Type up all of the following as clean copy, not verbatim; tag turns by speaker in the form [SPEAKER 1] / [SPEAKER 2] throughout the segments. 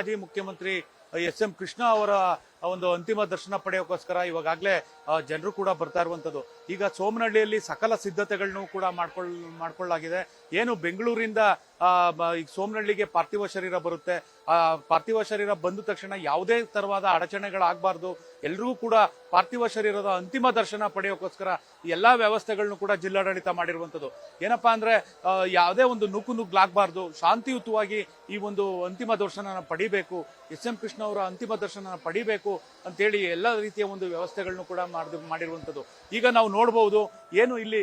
[SPEAKER 1] ಮಾಜಿ ಮುಖ್ಯಮಂತ್ರಿ ಎಸ್.ಎಂ. ಕೃಷ್ಣ ಅವರ ಒಂದು ಅಂತಿಮ ದರ್ಶನ ಪಡೆಯೋಕ್ಕೋಸ್ಕರ ಇವಾಗಲೇ ಜನರು ಕೂಡ ಬರ್ತಾ ಇರುವಂತದ್ದು. ಈಗ ಸೋಮನಹಳ್ಳಿಯಲ್ಲಿ ಸಕಲ ಸಿದ್ಧತೆಗಳನ್ನು ಕೂಡ ಮಾಡ್ಕೊಳ್ಳಲಾಗಿದೆ. ಏನು ಬೆಂಗಳೂರಿಂದ ಈಗ ಸೋಮನಹಳ್ಳಿಗೆ ಪಾರ್ಥಿವ ಶರೀರ ಬರುತ್ತೆ. ಪಾರ್ಥಿವ ಶರೀರ ಬಂದ ತಕ್ಷಣ ಯಾವುದೇ ತರವಾದ ಅಡಚಣೆಗಳಾಗಬಾರ್ದು, ಎಲ್ರಿಗೂ ಕೂಡ ಪಾರ್ಥಿವ ಶರೀರದ ಅಂತಿಮ ದರ್ಶನ ಪಡೆಯೋಕ್ಕೋಸ್ಕರ ಎಲ್ಲಾ ವ್ಯವಸ್ಥೆಗಳನ್ನು ಕೂಡ ಜಿಲ್ಲಾಡಳಿತ ಮಾಡಿರುವಂತದ್ದು. ಏನಪ್ಪಾ ಅಂದ್ರೆ ಯಾವುದೇ ಒಂದು ನುಗ್ಗಲಾಗಬಾರ್ದು, ಶಾಂತಿಯುತವಾಗಿ ಈ ಒಂದು ಅಂತಿಮ ದರ್ಶನ ಪಡಿಬೇಕು, ಎಸ್.ಎಂ. ಕೃಷ್ಣ ಅವರ ಅಂತಿಮ ದರ್ಶನ ಪಡಿಬೇಕು ಅಂತೇಳಿ ಎಲ್ಲ ರೀತಿಯ ಒಂದು ವ್ಯವಸ್ಥೆಗಳನ್ನು ಕೂಡ ಮಾಡಿರುವಂತದ್ದು. ಈಗ ನಾವು ನೋಡಬಹುದು ಏನು ಇಲ್ಲಿ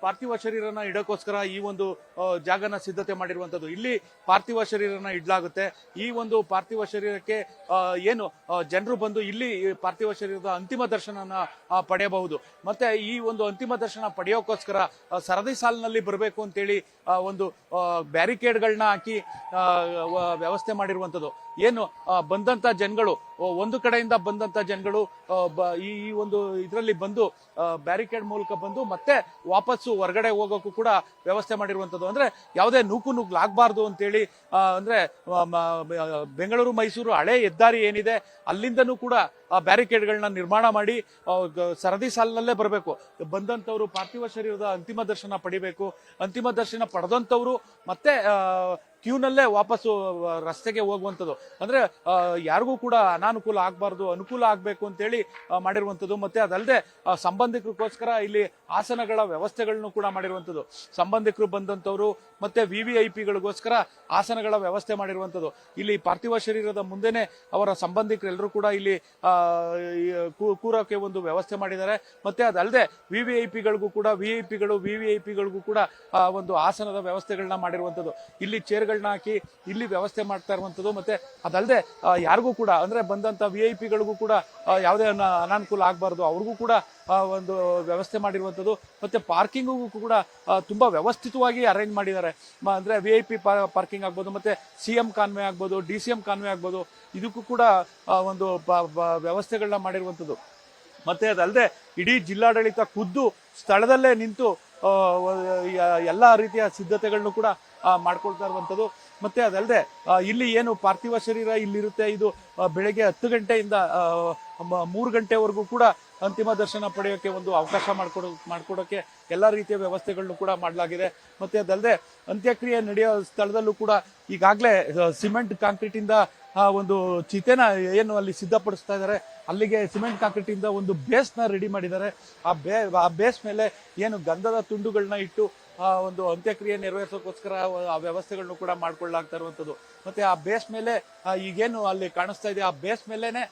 [SPEAKER 1] ಪಾರ್ಥಿವ ಶರೀರನ ಇಡೋಕ್ಕೋಸ್ಕರ ಈ ಒಂದು ಜಾಗನ ಸಿದ್ಧತೆ ಮಾಡಿರುವಂತದ್ದು. ಇಲ್ಲಿ ಪಾರ್ಥಿವ ಶರೀರನ ಇಡ್ಲಾಗುತ್ತೆ. ಈ ಒಂದು ಪಾರ್ಥಿವ ಶರೀರಕ್ಕೆ ಏನು ಜನರು ಬಂದು ಇಲ್ಲಿ ಪಾರ್ಥಿವ ಶರೀರದ ಅಂತಿಮ ದರ್ಶನನ ಪಡೆಯಬಹುದು. ಮತ್ತೆ ಈ ಒಂದು ಅಂತಿಮ ದರ್ಶನ ಪಡೆಯೋಕ್ಕೋಸ್ಕರ ಸರದಿ ಸಾಲಿನಲ್ಲಿ ಬರಬೇಕು ಅಂತೇಳಿ ಒಂದು ಬ್ಯಾರಿಕೇಡ್ಗಳನ್ನ ಹಾಕಿ ವ್ಯವಸ್ಥೆ ಮಾಡಿರುವಂತದ್ದು. ಏನು ಬಂದಂತ ಜನಗಳು ಒಂದು ಕಡೆಯಿಂದ ಬಂದಂತ ಜನಗಳು ಈ ಒಂದು ಇದರಲ್ಲಿ ಬಂದು ಬ್ಯಾರಿಕೇಡ್ ಮೂಲಕ ಬಂದು ಮತ್ತೆ ವಾಪಸ್ಸು ಹೊರಗಡೆ ಹೋಗೋಕ್ಕೂ ಕೂಡ ವ್ಯವಸ್ಥೆ ಮಾಡಿರುವಂತದ್ದು. ಅಂದ್ರೆ ಯಾವುದೇ ನುಗ್ಗಲಾಗಬಾರ್ದು ಅಂತೇಳಿ ಅಂದ್ರೆ ಬೆಂಗಳೂರು ಮೈಸೂರು ಹಳೆ ಹೆದ್ದಾರಿ ಏನಿದೆ ಅಲ್ಲಿಂದನೂ ಕೂಡ ಬ್ಯಾರಿಕೇಡ್ಗಳನ್ನ ನಿರ್ಮಾಣ ಮಾಡಿ ಸರದಿ ಸಾಲಿನಲ್ಲೇ ಬರಬೇಕು. ಬಂದಂತವ್ರು ಪಾರ್ಥಿವ ಶರೀರದ ಅಂತಿಮ ದರ್ಶನ ಪಡಿಬೇಕು. ಅಂತಿಮ ದರ್ಶನ ಪಡೆದಂತವ್ರು ಮತ್ತೆ ಕ್ಯೂನಲ್ಲೇ ವಾಪಸ್ಸು ರಸ್ತೆಗೆ ಹೋಗುವಂಥದ್ದು. ಅಂದ್ರೆ ಯಾರಿಗೂ ಕೂಡ ಅನಾನುಕೂಲ ಆಗಬಾರ್ದು, ಅನುಕೂಲ ಆಗಬೇಕು ಅಂತೇಳಿ ಮಾಡಿರುವಂಥದ್ದು. ಮತ್ತೆ ಅದಲ್ಲದೆ ಸಂಬಂಧಿಕರಿಗೋಸ್ಕರ ಇಲ್ಲಿ ಆಸನಗಳ ವ್ಯವಸ್ಥೆಗಳನ್ನು ಕೂಡ ಮಾಡಿರುವಂಥದ್ದು. ಸಂಬಂಧಿಕರು ಬಂದಂತವ್ರು ಮತ್ತೆ VVIPಗಳಿಗೋಸ್ಕರ ಆಸನಗಳ ವ್ಯವಸ್ಥೆ ಮಾಡಿರುವಂಥದ್ದು. ಇಲ್ಲಿ ಪಾರ್ಥಿವ ಶರೀರದ ಮುಂದೆನೆ ಅವರ ಸಂಬಂಧಿಕರೆಲ್ಲರೂ ಕೂಡ ಇಲ್ಲಿ ಕೂರೋಕೆ ಒಂದು ವ್ಯವಸ್ಥೆ ಮಾಡಿದ್ದಾರೆ. ಮತ್ತೆ ಅದಲ್ಲದೆ VVIPಗಳಿಗೂ ಕೂಡ VVIPಗಳಿಗೂ ಕೂಡ ಒಂದು ಆಸನದ ವ್ಯವಸ್ಥೆಗಳನ್ನ ಮಾಡಿರುವಂಥದ್ದು. ಇಲ್ಲಿ ಚೇರ್ಗಳನ್ನ ಹಾಕಿ ಇಲ್ಲಿ ವ್ಯವಸ್ಥೆ ಮಾಡ್ತಾ ಇರುವಂಥದ್ದು. ಮತ್ತೆ ಅದಲ್ಲದೆ ಯಾರಿಗೂ ಕೂಡ ಅಂದ್ರೆ ಬಂದಂತ VIPಗಳಿಗೂ ಕೂಡ ಯಾವುದೇ ಅನಾನುಕೂಲ ಆಗಬಾರ್ದು, ಅವ್ರಿಗೂ ಕೂಡ ಒಂದು ವ್ಯವಸ್ಥೆ ಮಾಡಿರುವಂಥದ್ದು. ಮತ್ತೆ ಪಾರ್ಕಿಂಗಿಗೂ ಕೂಡ ತುಂಬಾ ವ್ಯವಸ್ಥಿತವಾಗಿ ಅರೇಂಜ್ ಮಾಡಿದ್ದಾರೆ. ಅಂದ್ರೆ VIP ಪಾರ್ಕಿಂಗ್ ಆಗ್ಬೋದು, ಮತ್ತೆ CM ಕಾನ್ವೆ ಆಗ್ಬೋದು, DCM ಕಾನ್ವೆ ಆಗ್ಬೋದು, ಇದಕ್ಕೂ ಕೂಡ ಒಂದು ವ್ಯವಸ್ಥೆಗಳನ್ನ ಮಾಡಿರುವಂಥದ್ದು. ಮತ್ತೆ ಅದಲ್ಲದೆ ಇಡೀ ಜಿಲ್ಲಾಡಳಿತ ಖುದ್ದು ಸ್ಥಳದಲ್ಲೇ ನಿಂತು ಎಲ್ಲಾ ರೀತಿಯ ಸಿದ್ಧತೆಗಳನ್ನು ಕೂಡ ಮಾಡ್ಕೊಳ್ತಾ ಇರುವಂಥದ್ದು. ಮತ್ತೆ ಅದಲ್ಲದೆ ಇಲ್ಲಿ ಏನು ಪಾರ್ಥಿವ ಶರೀರ ಇಲ್ಲಿರುತ್ತೆ, ಇದು ಬೆಳಗ್ಗೆ 10 ಗಂಟೆಯಿಂದ 3 ಗಂಟೆವರೆಗೂ ಕೂಡ ಅಂತಿಮ ದರ್ಶನ ಪಡೆಯೋಕೆ ಒಂದು ಅವಕಾಶ ಮಾಡ್ಕೊಡೋಕೆ ಎಲ್ಲಾ ರೀತಿಯ ವ್ಯವಸ್ಥೆಗಳನ್ನು ಕೂಡ ಮಾಡಲಾಗಿದೆ. ಮತ್ತೆ ಅದಲ್ಲದೆ ಅಂತ್ಯಕ್ರಿಯೆ ನಡೆಯೋ ಸ್ಥಳದಲ್ಲೂ ಕೂಡ ಈಗಾಗಲೇ ಸಿಮೆಂಟ್ ಕಾಂಕ್ರೀಟ್ ಇಂದ ಒಂದು ಚಿತೆನ ಏನು ಅಲ್ಲಿ ಸಿದ್ಧಪಡಿಸ್ತಾ ಇದ್ದಾರೆ, ಅಲ್ಲಿಗೆ ಸಿಮೆಂಟ್ ಕಾಂಕ್ರೀಟ್ ಇಂದ ಒಂದು ಬೇಸ್ನ ರೆಡಿ ಮಾಡಿದ್ದಾರೆ. ಆ ಬೇಸ್ ಮೇಲೆ ಏನು ಗಂಧದ ತುಂಡುಗಳನ್ನ ಇಟ್ಟು ಒಂದು ಅಂತ್ಯಕ್ರಿಯೆ ನೆರವೇರಿಸೋಕ್ಕೋಸ್ಕರ ಆ ವ್ಯವಸ್ಥೆಗಳನ್ನು ಕೂಡ ಮಾಡ್ಕೊಳ್ಳಾಗ್ತಾ ಇರುವಂಥದ್ದು. ಮತ್ತೆ ಆ ಬೇಸ್ ಮೇಲೆ ಈಗೇನು ಅಲ್ಲಿ ಕಾಣಿಸ್ತಾ ಇದೆ, ಆ ಬೇಸ್ ಮೇಲೆನೆ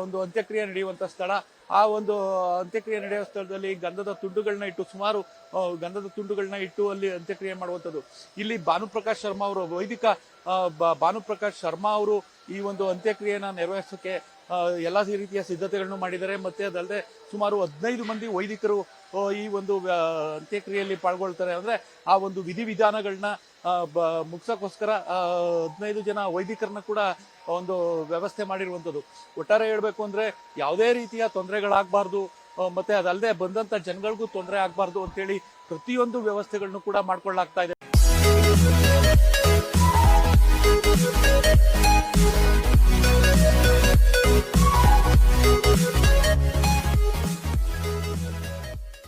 [SPEAKER 1] ಒಂದು ಅಂತ್ಯಕ್ರಿಯೆ ನಡೆಯುವಂತ ಸ್ಥಳ. ಆ ಒಂದು ಅಂತ್ಯಕ್ರಿಯೆ ನಡೆಯುವ ಸ್ಥಳದಲ್ಲಿ ಗಂಧದ ತುಂಡುಗಳನ್ನ ಇಟ್ಟು ಸುಮಾರು ಗಂಧದ ತುಂಡುಗಳನ್ನ ಇಟ್ಟು ಅಲ್ಲಿ ಅಂತ್ಯಕ್ರಿಯೆ ಮಾಡುವಂಥದ್ದು. ಇಲ್ಲಿ ಭಾನುಪ್ರಕಾಶ್ ಶರ್ಮಾ ಅವರು ವೈದಿಕ ಭಾನುಪ್ರಕಾಶ್ ಶರ್ಮಾ ಅವರು ಈ ಒಂದು ಅಂತ್ಯಕ್ರಿಯೆನ ನೆರವೇರಿಸೋಕೆ ಎಲ್ಲಾ ರೀತಿಯ ಸಿದ್ಧತೆಗಳನ್ನು ಮಾಡಿದ್ದಾರೆ. ಮತ್ತೆ ಅದಲ್ಲದೆ ಸುಮಾರು 15 ಮಂದಿ ವೈದಿಕರು ಈ ಒಂದು ಅಂತ್ಯಕ್ರಿಯೆಯಲ್ಲಿ ಪಾಲ್ಗೊಳ್ತಾರೆ. ಅಂದ್ರೆ ಆ ಒಂದು ವಿಧಿವಿಧಾನಗಳನ್ನ ಮುಗಿಸೋಕ್ಕೋಸ್ಕರ 15 ಜನ ವೈದಿಕರನ್ನ ಕೂಡ ಒಂದು ವ್ಯವಸ್ಥೆ ಮಾಡಿರುವಂಥದ್ದು. ಒಟ್ಟಾರೆ ಹೇಳ್ಬೇಕು ಅಂದ್ರೆ ಯಾವುದೇ ರೀತಿಯ ತೊಂದರೆಗಳಾಗಬಾರ್ದು, ಮತ್ತೆ ಅದಲ್ಲದೆ ಬಂದಂತ ಜನಗಳಿಗೂ ತೊಂದರೆ ಆಗಬಾರ್ದು ಅಂತೇಳಿ ಪ್ರತಿಯೊಂದು ವ್ಯವಸ್ಥೆಗಳನ್ನು ಕೂಡ ಮಾಡ್ಕೊಳ್ಳಾಗ್ತಾ ಇದೆ.